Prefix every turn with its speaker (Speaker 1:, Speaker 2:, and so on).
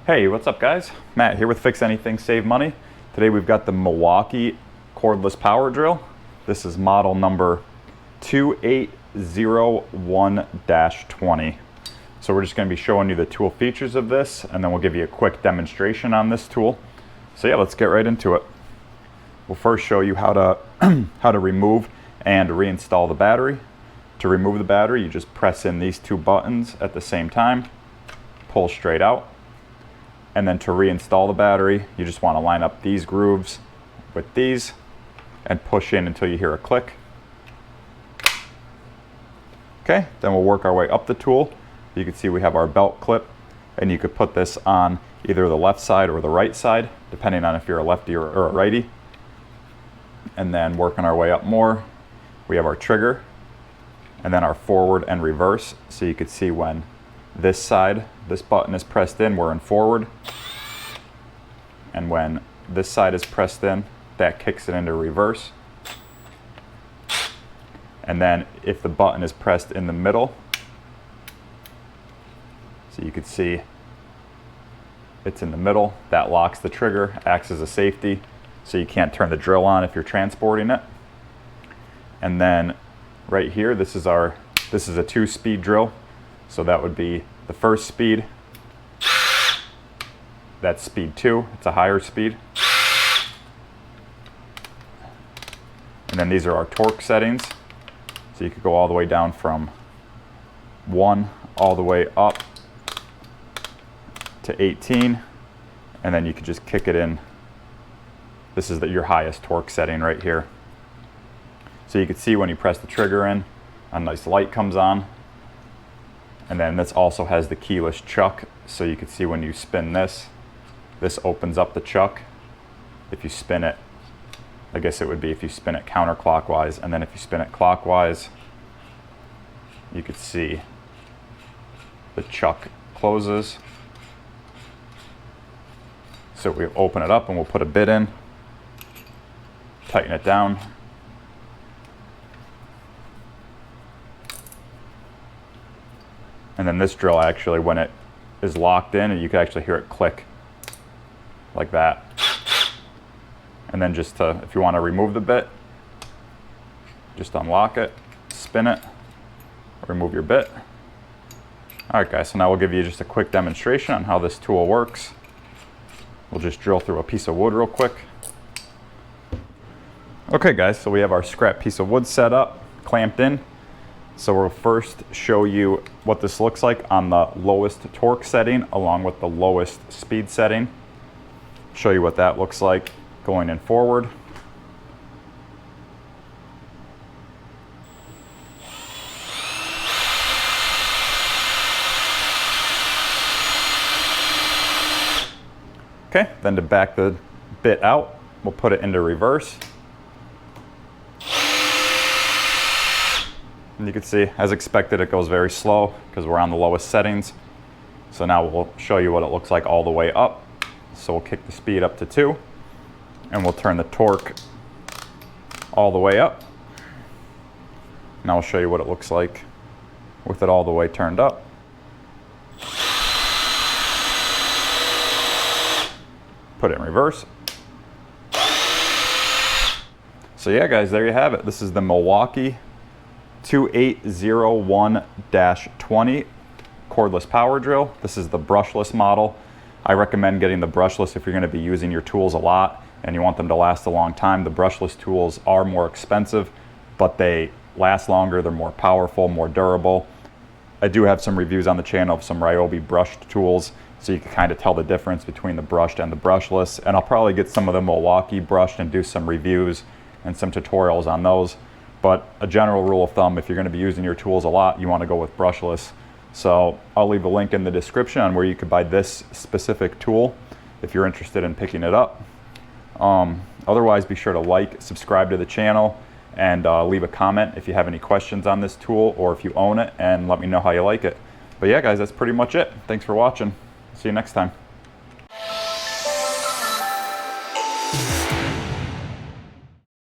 Speaker 1: Hey, what's up guys? Matt here with Fix Anything Save Money. Today we've got the Milwaukee cordless power drill. This is model number 2801-20. So we're just going to be showing you the tool features of this, and then we'll give you a quick demonstration on this tool. So yeah, let's get right into it. We'll first show you how to how to remove and reinstall the battery. To remove the battery, you just press in these two buttons at the same time, pull straight out. And then to reinstall the battery, you just want to line up these grooves with these and push in until you hear a click. Okay, then we'll work our way up the tool. You can see we have our belt clip, and you could put this on either the left side or the right side, depending on if you're a lefty or a righty. And then working our way up more, we have our trigger, and then our forward and reverse. So you could see when this side, this button is pressed in, we're in forward. And when this side is pressed in, that kicks it into reverse. And then if the button is pressed in the middle, so you could see it's in the middle, that locks the trigger, acts as a safety, so you can't turn the drill on if you're transporting it. And then right here, this is a 2-speed drill. So that would be the first speed, that's speed 2, it's a higher speed. And then these are our torque settings. So you could go all the way down from 1 all the way up to 18, and then you could just kick it in. This is your highest torque setting right here. So you can see when you press the trigger in, a nice light comes on. And then this also has the keyless chuck, so you can see when you spin this opens up the chuck. If you spin it, I guess it would be if you spin it counterclockwise, and then if you spin it clockwise, you could see the chuck closes. So we open it up and we'll put a bit in, tighten it down. And then this drill actually, when it is locked in, you can actually hear it click like that. And then just if you want to remove the bit, just unlock it, spin it, remove your bit. All right guys, so now we'll give you just a quick demonstration on how this tool works. We'll just drill through a piece of wood real quick. Okay guys, so we have our scrap piece of wood set up, clamped in. So we'll first show you what this looks like on the lowest torque setting along with the lowest speed setting. Show you what that looks like going in forward. Okay, then to back the bit out, we'll put it into reverse. And you can see, as expected, it goes very slow because we're on the lowest settings. So now we'll show you what it looks like all the way up. So we'll kick the speed up to 2, and we'll turn the torque all the way up. Now I'll show you what it looks like with it all the way turned up. Put it in reverse. So yeah guys, there you have it. This is the Milwaukee 2801-20 cordless power drill. This is the brushless model. I recommend getting the brushless if you're going to be using your tools a lot and you want them to last a long time. The brushless tools are more expensive, but they last longer, they're more powerful, more durable. I do have some reviews on the channel of some Ryobi brushed tools, so you can kind of tell the difference between the brushed and the brushless. And I'll probably get some of the Milwaukee brushed and do some reviews and some tutorials on those. But a general rule of thumb, if you're going to be using your tools a lot, you want to go with brushless. So I'll leave a link in the description on where you could buy this specific tool if you're interested in picking it up. Otherwise, be sure to like, subscribe to the channel, and leave a comment if you have any questions on this tool or if you own it, and let me know how you like it. But yeah guys, that's pretty much it. Thanks for watching. See you next time.